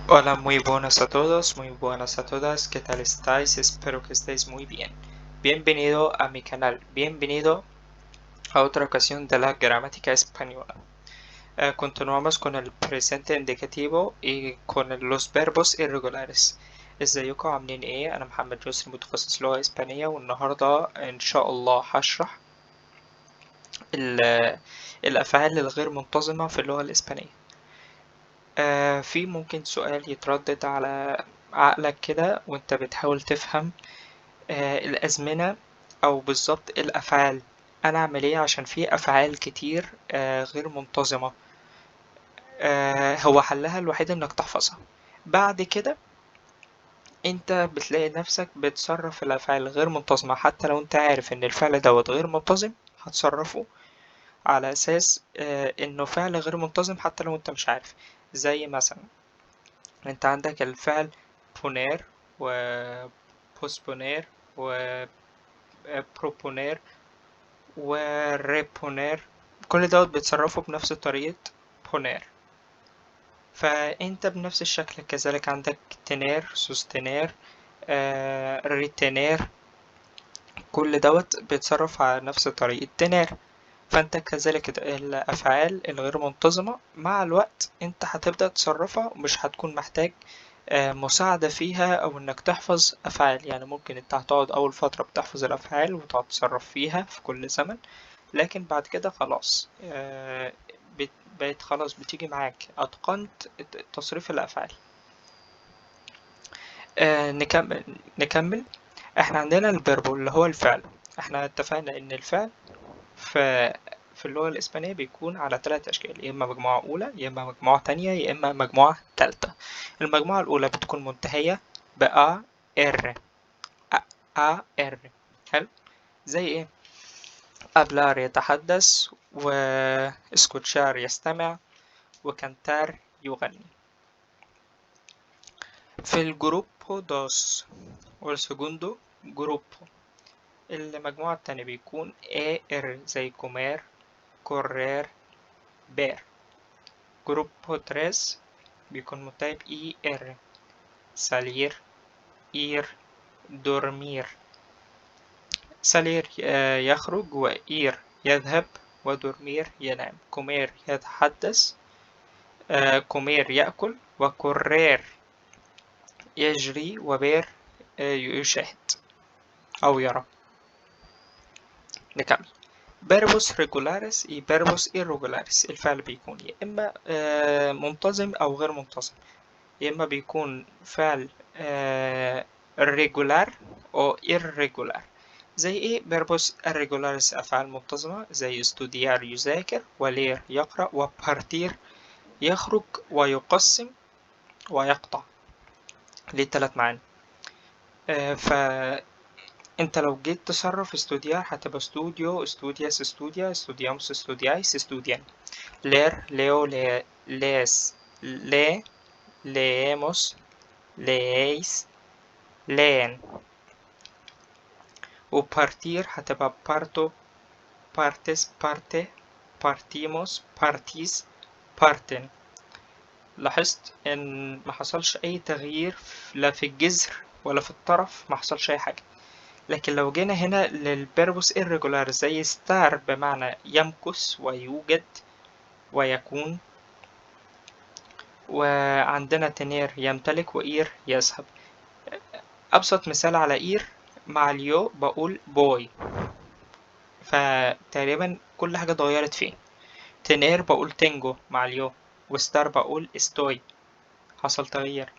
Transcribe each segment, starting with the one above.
Hola, muy buenas a todos, muy buenas a todas, ¿qué tal estáis? Espero que estéis muy bien. Bienvenido a mi canal, bienvenido a otra ocasión de la gramática española. Continuamos con el presente indicativo y con los verbos irregulares. ازيكم عاملين ايه؟ انا محمد يسري متخصص لغة اسبانية، والنهاردة ان شاء الله هشرح الافعال الغير منتظمة في اللغة الاسبانية. في ممكن سؤال يتردد على عقلك كده وانت بتحاول تفهم الأزمنة أو بالظبط الأفعال. أنا أعمل إيه عشان في أفعال كتير غير منتظمة؟ هو حلها الوحيد إنك تحفظها. بعد كده أنت بتلاقي نفسك بتصرف الأفعال الغير منتظمة، حتى لو أنت عارف إن الفعل دوت غير منتظم هتصرفه على أساس إنه فعل غير منتظم حتى لو أنت مش عارف. زي مثلا أنت عندك الفعل poner و posponer و proponer وريبونير، كل دوت بيتصرفوا بنفس طريقة بونير. فانت بنفس الشكل كذلك عندك تنير، سوستينير، ريتينير، كل دوت بيتصرف على نفس طريقة تنير. فانت كذلك الافعال الغير منتظمة مع الوقت انت هتبدأ تصرفها، مش هتكون محتاج مساعدة فيها او انك تحفظ افعال. يعني ممكن انت هتقعد اول فترة بتحفظ الافعال وتقعد تصرف فيها في كل زمن، لكن بعد كده خلاص بقيت خلاص بتيجي معاك، أتقنت تصريف الأفعال. نكمل. احنا عندنا الفيربو اللي هو الفعل. احنا اتفقنا ان الفعل في في اللغة الإسبانية بيكون على 3 أشكال: يا إما مجموعة أولى، يا إما مجموعة تانية، يا إما مجموعة تالتة. المجموعة الأولى بتكون منتهية ب A R. A R. حلو. زي إيه؟ hablar يتحدث، و escuchar يستمع، وكانتار يغني. في الجروبو دوس والسيجوندو جروبو، المجموعة التانية بيكون AR زي كومير، كورير، بير. جروبو تريس بيكون منتهي ب ER: سالير، إير، دورمير. سالير يخرج، وإير يذهب، ودورمير ينام. كومير يتحدث، كومير يأكل، وكورير يجري، وبير يشاهد أو يرى. نكمل. verbos regulares y verbos irregulares. الفعل بيكون يا إما منتظم أو غير منتظم، يا إما بيكون فعل regular أو irregular. زي إيه verbos irregulares؟ أفعال منتظمة زي estudiar يذاكر، ولير يقرأ، وpartir يخرج، ويقسم، ويقطع. ليه 3 معاني. فأنت لو جيت تصرف استوديار هتبقى استوديو، استودياس، استوديا، استودياموس، استوديايس، استوديان. leer leo lees lee leemos leéis leen. وpartir هتبقى parto partes parte partimos partís parten. لاحظت ان ما حصلش اي تغيير لا في الجذر ولا في الطرف، ما حصلش اي حاجة. لكن لو جينا هنا للبربوس irregular زي star بمعنى يمكث ويوجد ويكون، وعندنا تنير يمتلك، وإير يذهب. أبسط مثال على إير: مع اليو بقول بوي، فتقريبا كل حاجة اتغيرت فيه. تنير بقول تنجو مع اليو، وستار بقول استوي، حصل تغيير.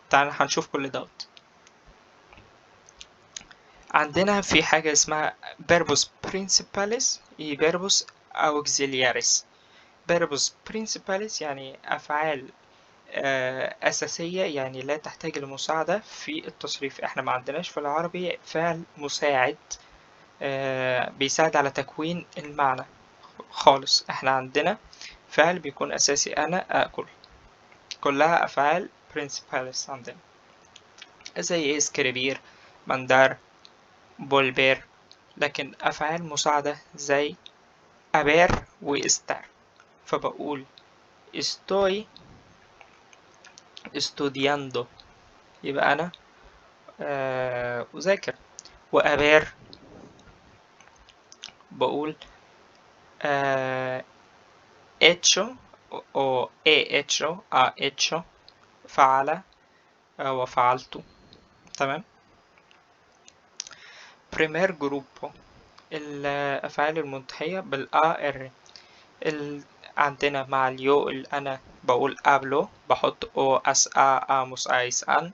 تعال هنشوف كل دوت. عندنا في حاجة اسمها verbos principales y verbos auxiliares. verbos principales يعني أفعال أساسية، يعني لا تحتاج لمساعدة في التصريف. احنا ما عندناش في العربي فعل مساعد بيساعد على تكوين المعنى خالص. احنا عندنا فعل بيكون أساسي: أنا آكل. كلها أفعال principales عندنا، زي إيه؟ اسكريبير، ماندار، بولبير. لكن أفعال مساعدة زي أبير وإستار، فبقول estoy estudiando يبقى أنا أذاكر. وأبير بقول hecho o he hecho ha hecho فعل وفعلت. تمام. primer grupo الأفعال المنتهية بالآر. عندنا مع اليو اللي أنا بقول قبله بحط أو أس آ آموس آيس أن.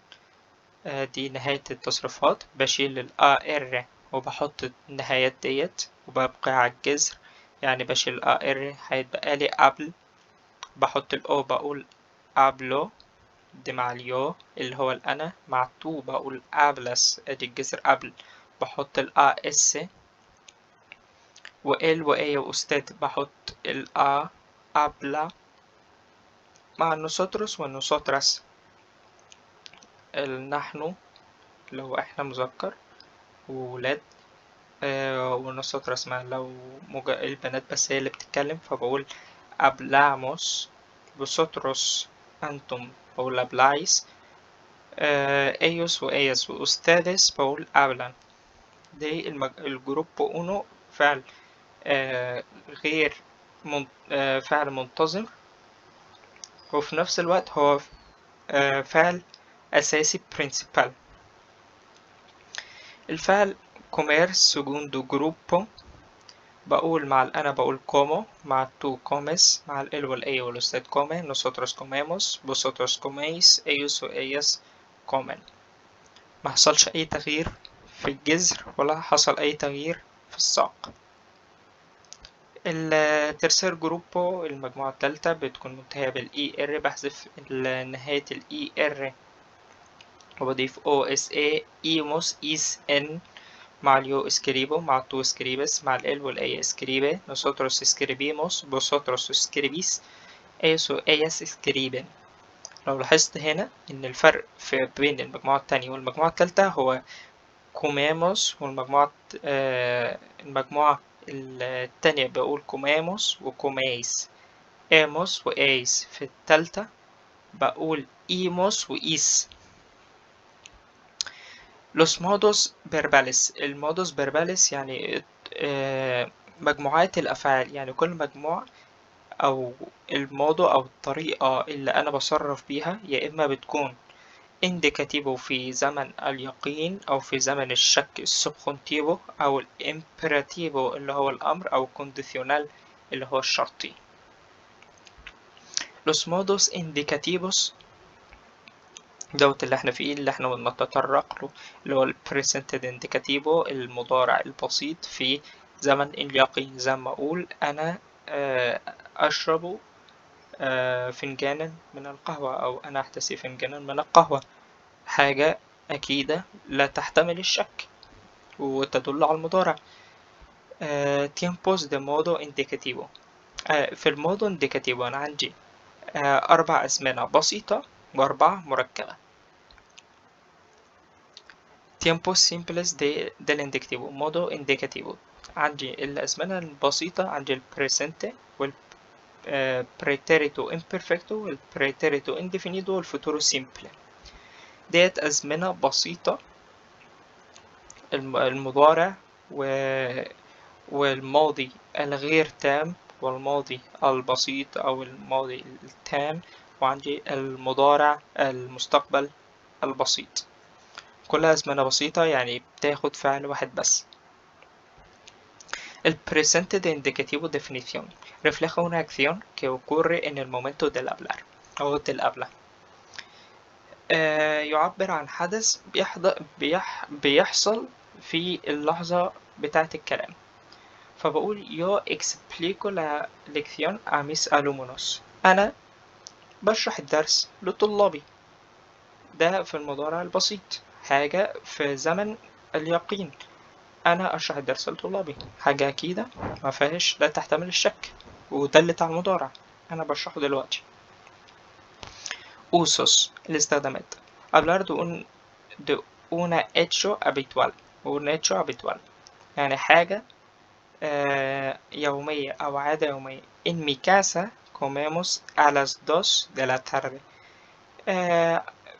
دي نهاية التصريفات. بشيل الآر وبحط النهايات ديت وببقي على الجذر، يعني بشيل الآر هيتبقى لي قبل. بحط الأو بقول قبله، دي مع اليو اللي هو الأنا. مع تو بقول قبلس، ادي الجذر قبل. بحط الآ اس. وال وإيه وأستاذ بحط الآ قبل. مع النوسotros والنوسotras نحن اللي هو احنا مذكر وولاد، والنوسotras مع لو البنات بس هي اللي بتتكلم، فبقول hablamos. vosotros أنتم بقول habláis. ellos وellas وأستاذes بقول hablan. دي الجروب أونو فعل غير فعل منتظم، وفي نفس الوقت هو فعل أساسي principal. الفعل comer segundo grupo بقول مع الأنا بقول como، مع tú comes، مع el والأي والأستاذ come. nosotros comemos، vosotros coméis، ellos وellas comen. ما حصلش أي تغيير في الجذر ولا حصل أي تغيير في الساق. الترسير جروبو المجموعة التالتة بتكون منتهية بالإي إر. بحذف نهاية الإي إر وبضيف أو إس إي. إيموس إيس إن. مع اليو اسكريبو، مع تو اسكريبس، مع ال والأي اسكريبي. nosotros escribimos، vosotros escribís، ellos وellas escriben. لو لاحظت هنا إن الفرق بين المجموعة التانية والمجموعة التالتة هو comemos، والمجموعة المجموعة التانية بقول comemos وcoméis. amos وآيس. في التالتة بقول إيموس وإيس. los modos verbales. المودوس verbales يعني مجموعات الأفعال، يعني كل مجموعة أو المودو أو الطريقة اللي أنا بصرف بيها يا إما بتكون indicativo في زمن اليقين أو في زمن الشك السبخونتيفو، أو الامبراتيفو اللي هو الأمر، أو condicional اللي هو الشرطي. los modos indicativos دوت اللي احنا فيه، اللي احنا بنتطرق له، اللي هو البريسنتد انديكاتيفو المضارع البسيط في زمن اليقين. زي ما اقول انا اشرب فنجانا من القهوة، او انا احتسي فنجانا من القهوة. حاجة اكيدة لا تحتمل الشك وتدل على المضارع. tiempos de modo indicativo. في المودو انديكاتيفو انا عندي 4 أزمنة بسيطة و4 مركبة. tiempos simples del indicativo. modo indicativo عندي الأزمنة البسيطة، عندي البريسنتي والبريتيريتو imperfecto والبريتيريتو indefinido والفوتورو simple. ديت أزمنة بسيطة. المضارع والماضي الغير تام والماضي البسيط أو الماضي التام، وعندي المضارع المستقبل البسيط. كلها أزمنة بسيطة يعني بتاخد فعل واحد بس. El presente de indicativo definición refleja una acción que ocurre en el momento del hablar أو del habla. يعبر عن حدث بيحصل في اللحظة بتاعة الكلام. فبقول yo explico la lección a mis alumnos. أنا بشرح الدرس لطلابي. ده في المضارع البسيط، حاجة في زمن اليقين. أنا أشرح الدرس لطلابي، حاجة أكيدة ما فيهاش لا تحتمل الشك ودلت على المضارع، أنا بشرحه دلوقتي. usos الاستخدامات. hablar de una hecho habitual. un hecho habitual يعني حاجة يومية أو عادة يومية. en mi casa comemos a las 2 de la tarde.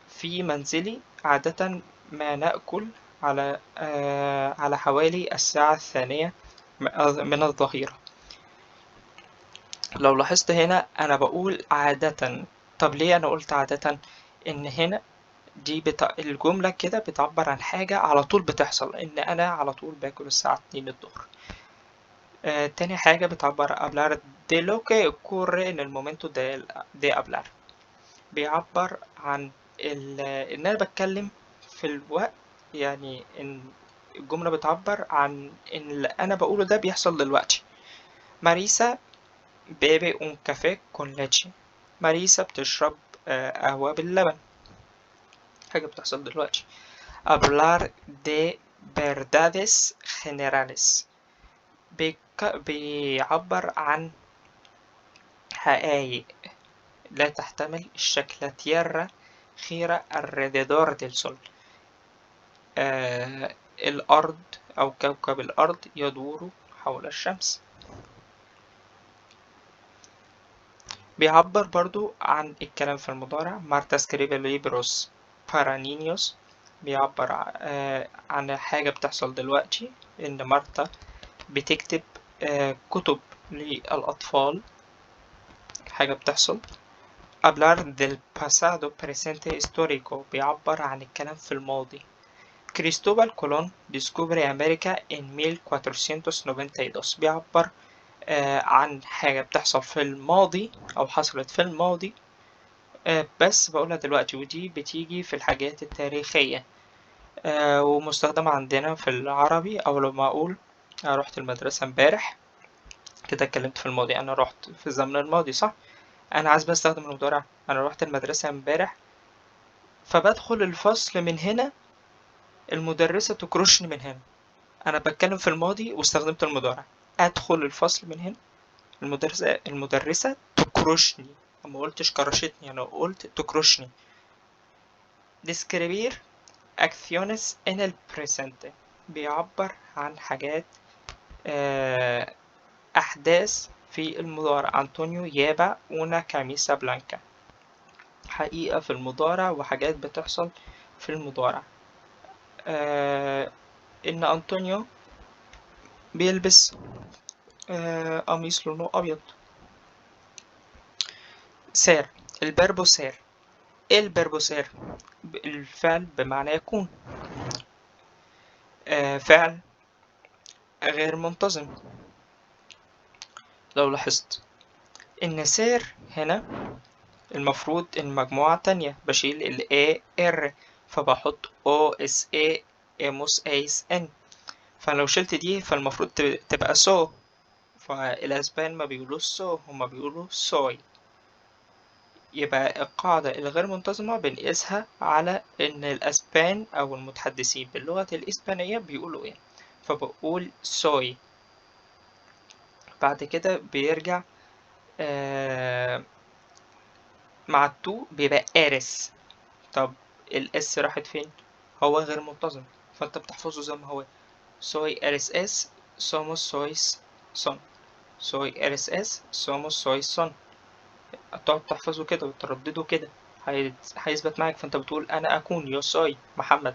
في منزلي عادة ما نأكل على حوالي الساعة الثانية من الظهيرة. لو لاحظت هنا أنا بقول عادة. طب ليه أنا قلت عادة؟ إن هنا الجملة كده بتعبر عن حاجة على طول بتحصل، إن أنا على طول باكل الساعة 2 الظهر. تاني حاجة بتعبر hablar de lo que ocurre en el momento de hablar. بيعبر عن إن أنا بتكلم في الوقت، يعني إن الجملة بتعبر عن إن اللي أنا بقوله ده بيحصل دلوقتي. ماريسا bebe un café con leche. ماريسا بتشرب قهوة باللبن، حاجة بتحصل دلوقتي. hablar de verdades generales. بيعبر عن حقائق لا تحتمل الشك. La tierra gira alrededor del sol. الأرض أو كوكب الأرض يدور حول الشمس. بيعبر برضو عن الكلام في المضارع. مارتا سكريبي ليبروس para niños. بيعبر عن حاجة بتحصل دلوقتي، إن مارتا بتكتب كتب للأطفال، حاجة بتحصل. hablar del pasado presente histórico بيعبر عن الكلام في الماضي. كريستوبال كولون descubre أمريكا en 1492. بيعبر عن حاجة بتحصل في الماضي أو حصلت في الماضي، بس بقولها دلوقتي، ودي بتيجي في الحاجات التاريخية، ومستخدمة عندنا في العربي. أو لما أقول أنا رحت المدرسة امبارح، كده اتكلمت في الماضي، أنا رحت في الزمن الماضي صح؟ أنا عايز بستخدم المضارع، أنا رحت المدرسة امبارح، فبدخل الفصل من هنا، المدرسة تكرشني من هنا. أنا بتكلم في الماضي واستخدمت المضارع. أدخل الفصل من هنا، المدرسة تكرشني. ما قلتش كرشتني، أنا قلت تكرشني. describir acciones en el presente بيعبر عن حاجات، أحداث في المضارع. أنطونيو يابا una camisa blanca. حقيقة في المضارع وحاجات بتحصل في المضارع. إن أنطونيو بيلبس قميص لونه أبيض. سير. البربو سير. إيه البربو سير؟ الفعل بمعنى يكون. فعل غير منتظم. لو لاحظت إن سير هنا المفروض المجموعة تانية بشيل ال AR، فبحط OSA إيموس AS N. فلو شلت دي فالمفروض تبقى سو. فالأسبان ما بيقولوش سو، هما بيقولوا سوي. يبقى القاعدة الغير منتظمة بنقيسها على إن الأسبان أو المتحدثين باللغة الإسبانية بيقولوا إيه، فبقول سوي. بعد كده بيرجع مع التو بيبقى إرس. طب الإس راحت فين؟ هو غير منتظم، فأنت بتحفظه زي ما هو. soy RSS somos sois son. soy RSS somos sois son. تقعد تحفظه كده وتردده كده، هيثبت معاك. فأنت بتقول أنا أكون yo soy محمد.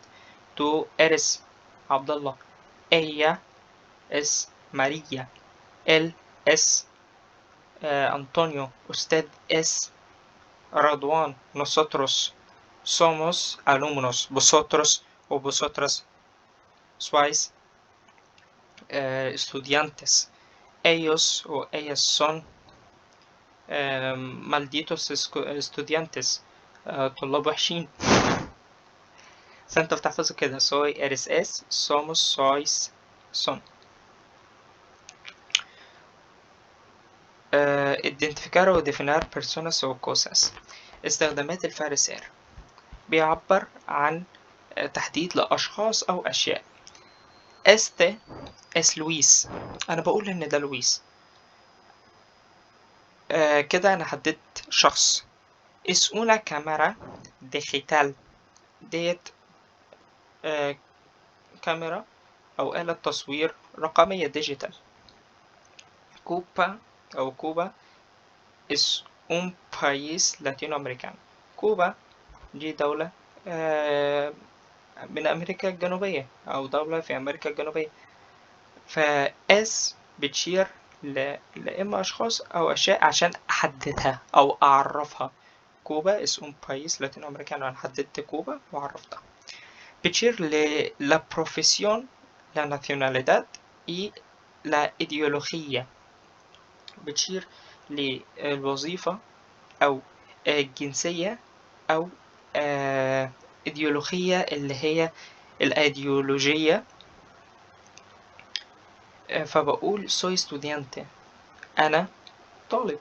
tú eres عبد الله. ella es María. él es Antonio. usted es Radwan. nosotros somos alumnos. vosotros o vosotras sois estudiantes. ellos o ellas son malditos estudiantes. طلاب وحشين. فانت بتحفظه كده. soy eres es somos sois son. identificar o definir personas o cosas. استخدامات الفعل سير بيعبر عن تحديد لأشخاص أو أشياء. este es لويس. أنا بقول إن ده لويس. كده أنا حددت شخص. es una cámara digital. ديت كاميرا أو آلة تصوير رقمية ديجيتال. كوبا أو كوبا es un país latinoamericano. كوبا دي دولة من أمريكا الجنوبية أو دولة في أمريكا الجنوبية. فاس بتشير لإما أشخاص أو أشياء عشان أحددها أو أعرفها. كوبا es un país latinoamericano. أنا حددت كوبا وعرفتها. بتشير la profesión, la nacionalidad y la ideología. بتشير للوظيفة أو الجنسية أو إيديولوجية اللي هي الأيديولوجية. فبقول soy estudiante، أنا طالب.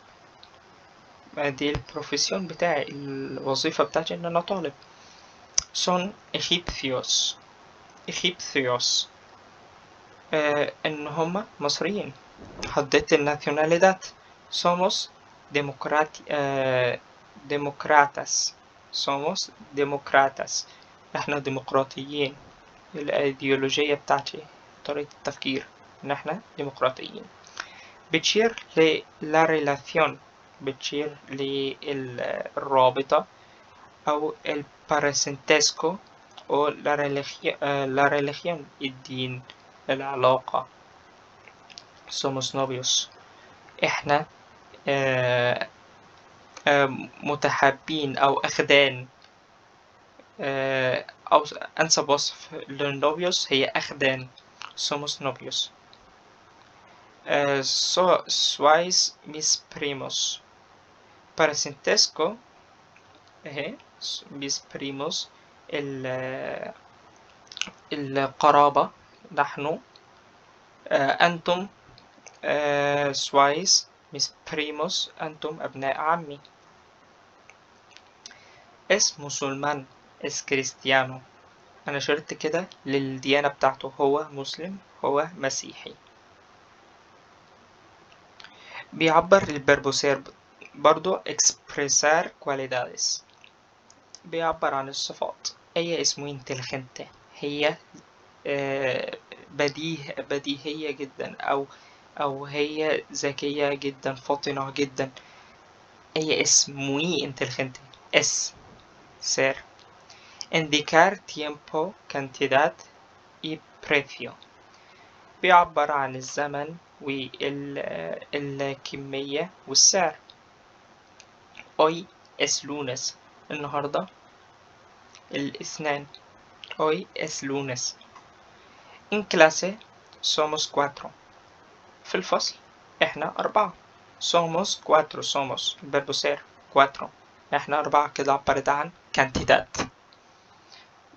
دي البروفيسيون بتاعي، الوظيفة بتاعتي إن أنا طالب. son egipcios. egipcios إن هما مصريين. حددت الناسيوناليدات. somos democratas. somos democratas. إحنا ديمقراطيين. الأيديولوجية بتاعتي، طريقة التفكير، إن إحنا ديمقراطيين. بتشير لا relación، بتشير للرابطة أو الباراسنتسكو أو لا religión، الدين، العلاقة. somos novios، إحنا متحابين أو أخدان. أو أنسب وصف للنوفيوس هي أخدان. somos novios. sois mis primos. parentesco اهي mis primos، القرابة، نحن. أنتم sois mis primos، أنتم أبناء عمي. es مسلمان، es cristiano. أنا شرت كده للديانة بتاعته، هو مسلم، هو مسيحي. بيعبر البربوسير برضو expresar cualidades، بيعبر عن الصفات. هي es muy inteligente، هي بديهية جدا، أو هي ذكية جدا، فطنة جدا. هي es muy inteligente. es ser. indicar tiempo, cantidad y precio، بيعبر عن الزمن والكمية والسعر. hoy es lunes، النهاردة الاثنين. hoy es lunes. en clase somos cuatro، في الفصل احنا 4. somos cuatro، somos الفيربو ser cuatro، احنا 4. كده عبرت عن cantidad.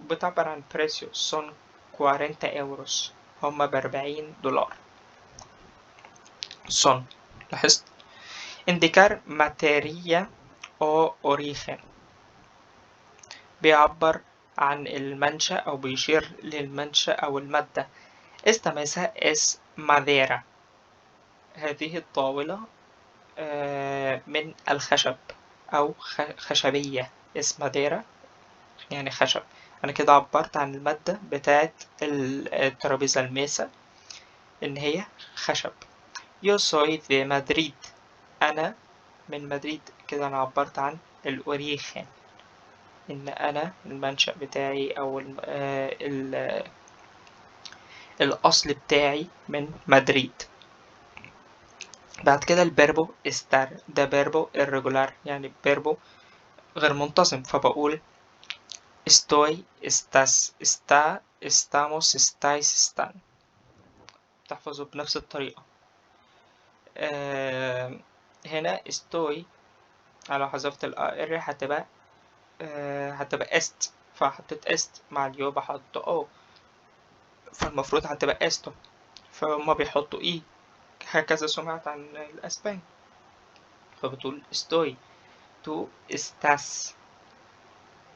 بتعبر عن precio، son 40 euros، هما $40. son، لاحظت. indicar materia o origen، بيعبر عن المنشأ أو بيشير للمنشأ أو المادة. esta mesa es madera، هذه الطاولة من الخشب أو خشبية. es madera يعني خشب. أنا كده عبرت عن المادة بتاعت الترابيزة، الميسة، إن هي خشب. yo soy de Madrid، أنا من مدريد. كده أنا عبرت عن الأوريخن، إن أنا المنشأ بتاعي أو الأصل بتاعي من مدريد. بعد كده البيربو estar، ده بيربو irregular، يعني بيربو غير منتظم. فبقول estoy، estás، está، estamos، estáis، están. تحفظه بنفس الطريقة. هنا estoy، لو حذفت ال هتبقى est، فحطيت est مع اليو بحط او، فالمفروض هتبقى esto، فهم بيحطوا اي. هكذا سمعت عن الاسبان. فبتقول estoy، تو estás.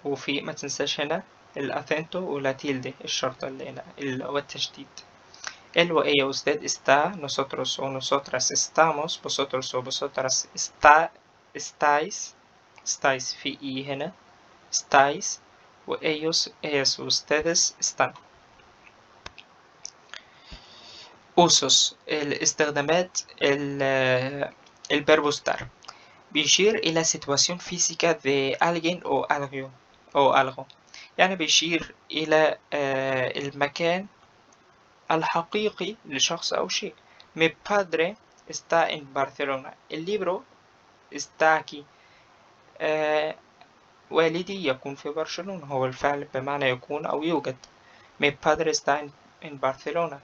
وفي ما تنساش هنا الأثنتو ولا تيلدي، الشرطة اللي هنا اللي هو التشديد. él o ella، usted está، nosotros o nosotras estamos، vosotros o vosotras estáis. estáis في إي هنا، estáis. وellos ellas ustedes están. usos الاستخدامات. الverbo estar بيشير إلى situación física de alguien o algo. أو ألغو، يعني بيشير إلى المكان الحقيقي لشخص أو شيء. Mi padre está en Barcelona. El libro está aquí. والدي يكون في برشلونة، هو الفعل بمعنى يكون أو يوجد. Mi padre está en Barcelona.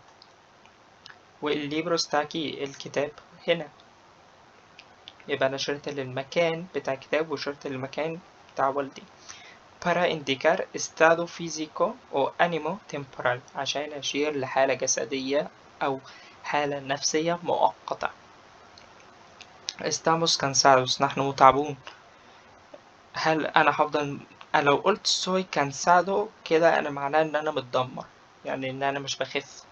وال libro está aquí. الكتاب هنا. يبقى أنا شرت للمكان بتاع الكتاب وشرت للمكان بتاع والدي. Para indicar estado físico o ánimo temporal، عشان أشير لحالة جسدية أو حالة نفسية مؤقتة. Estamos cansados، نحن متعبون. هل أنا هفضل، أنا لو قلت soy cansado كده أنا معناه إن أنا متدمر، يعني إن أنا مش بخف.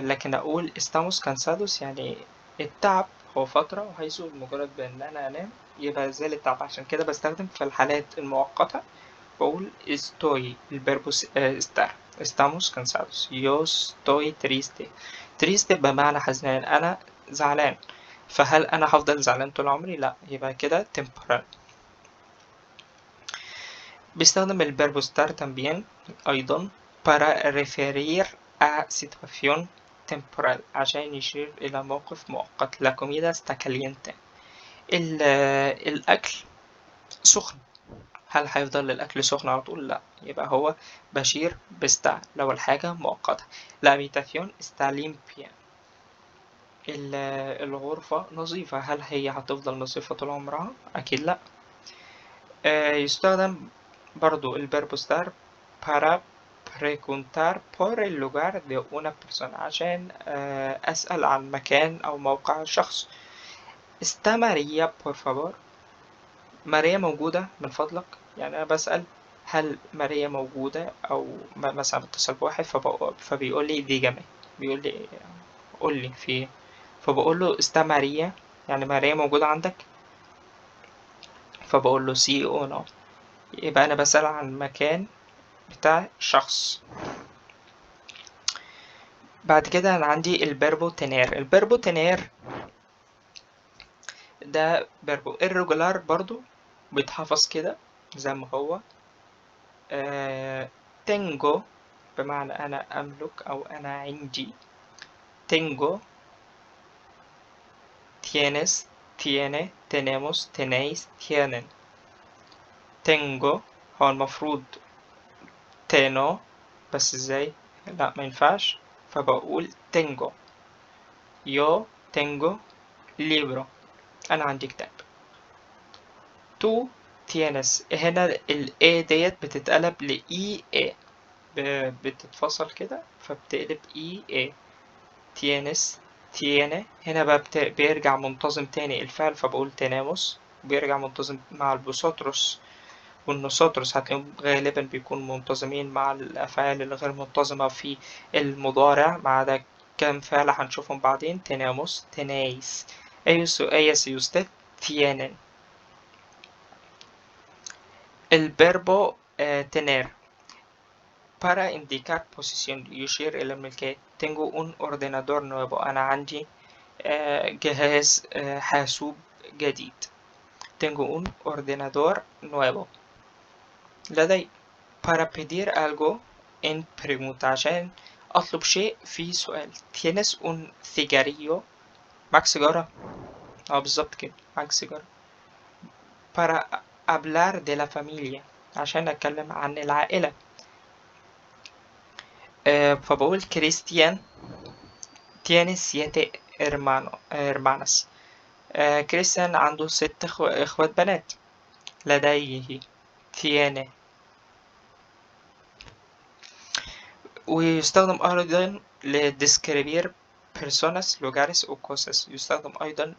لكن أقول estamos cansados يعني التعب هو فترة وهيزول، مجرد بإن أنا أنام يبقى زال التعب. عشان كده بستخدم في الحالات المؤقتة بقول estoy الفيربو estar. estamos cansados. yo estoy triste. triste بمعنى حزنان، أنا زعلان. فهل أنا هفضل زعلان طول عمري؟ لأ، يبقى كده temporal. بيستخدم الفيربو estar también أيضا para referir a situación temporal، عشان يشير إلى موقف مؤقت. la comida está caliente. الأكل سخن. هل هيفضل الأكل سخن على طول؟ لأ، يبقى هو بشير بستا لو الحاجة مؤقتة. La habitación está limpia. الغرفة نظيفة. هل هي هتفضل نظيفة طول عمرها؟ أكيد لأ. يستخدم برضو الفيربو estar para preguntar por el lugar de una persona، عشان أسأل عن مكان أو موقع شخص. está María por favor. ماريا موجودة من فضلك، يعني أنا بسأل هل ماريا موجودة، أو مثلا بتصل بواحد فبيقول لي dígame، بيقول لي قول لي في إيه، فبقول له está ماريا، يعني ماريا موجودة عندك، فبقول له sí أو no. يبقى أنا بسأل عن مكان بتاع شخص. بعد كده أنا عندي الفيربو tener. الفيربو tener ده فيربو irregular برضو، بيتحفظ كده زي ما هو. tengo بمعنى أنا أملك أو أنا عندي. tengo، tienes، tiene، tenemos، tenéis، tienen. tengo هو المفروض تنو، بس ازاي؟ لا ما ينفعش، فبقول tengo. yo tengo libro، أنا عندي كتاب. tú tienes، هنا ال A ديت بتتقلب ل EA، بتتفصل كده فبتقلب EA. tienes، tiene، هنا بقى بيرجع منتظم تاني الفعل، فبقول tenemos، بيرجع منتظم مع البوسوتروس والنوسوتروس، هتلاقيهم غالبا بيكونوا منتظمين مع الأفعال الغير منتظمة في المضارع، ما عدا كام فعل هنشوفهم بعدين. tenemos، tenéis. ellos y usted tienen. el verbo tener para indicar posición يشير إلى الملكية. tengo un ordenador nuevo، أنا عندي جهاز حاسوب جديد. tengo un ordenador nuevo لدي. para pedir algo en pregunta، عشان أطلب شيء في سؤال. tienes un cigarrillo، معك سيجارة؟ بالظبط كده، معك سيجارة. para hablar de la familia، عشان أتكلم عن العائلة. فبقول كريستيان tiene 7 hermanas. كريستيان عنده 6 إخوات بنات. لديه tiene. ويستخدم أيضا لديسكريبير personas lugares o cosas، يستخدم أيضا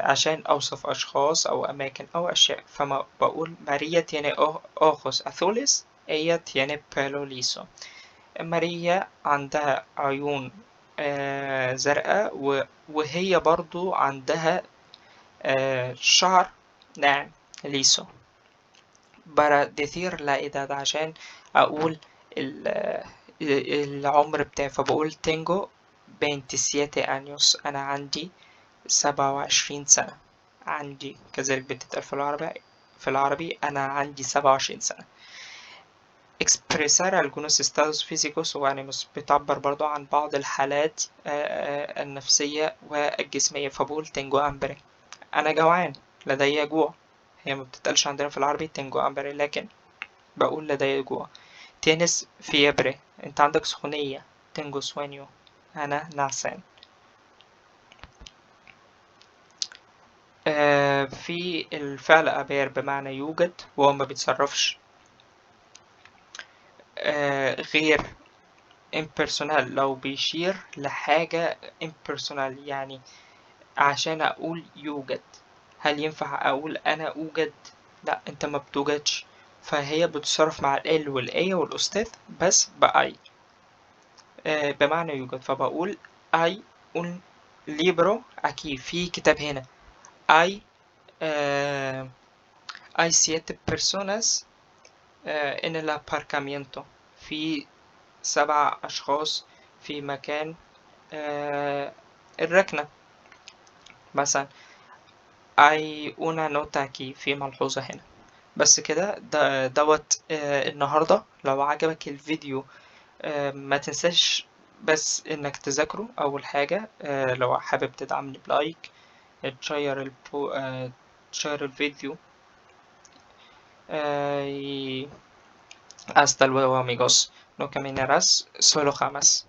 عشان أوصف أشخاص أو أماكن أو أشياء. فما بقول ماريا tiene ojos azules، ella tiene pelo liso. ماريا عندها عيون زرقاء وهي برضو عندها شعر ناعم ليسو. para decir la edad، عشان أقول العمر بتاعي، فبقول tengo 27 años، أنا عندي 27 سنة. عندي كذلك بتتقال في العربي في العربي أنا عندي 27 سنة. expresar algunos estados físicos و ánimos بتعبر برضو عن بعض الحالات النفسية والجسمية. فبقول tengo hambre، أنا جوعان، لدي جوع. هي ما بتتقالش عندنا في العربي tengo hambre، لكن بقول لدي جوع. tienes fiebre، أنت عندك سخونية. tengo sueño، أنا نعسان. في الفعل haber بمعنى يوجد، وهو ما بيتصرفش غير impersonal لو بيشير لحاجة impersonal. يعني عشان أقول يوجد، هل ينفع أقول أنا أوجد؟ لا، أنت ما بتوجدش. فهي بتصرف مع ال والأي والأستاذ بس بأي بمعنى يوجد. فبقول أي un libro aquí، في كتاب هنا. أي hay 7 personas en el aparcamiento، في 7 أشخاص في مكان الركنة مثلا. hay una nota aquí، في ملحوظة هنا. بس كده دوت النهاردة. لو عجبك الفيديو ما تنساش بس انك تذاكره اول حاجة. لو حابب تدعمني بلايك، تشير الفيديو. y hasta luego amigos, no caminarás, solo jamás.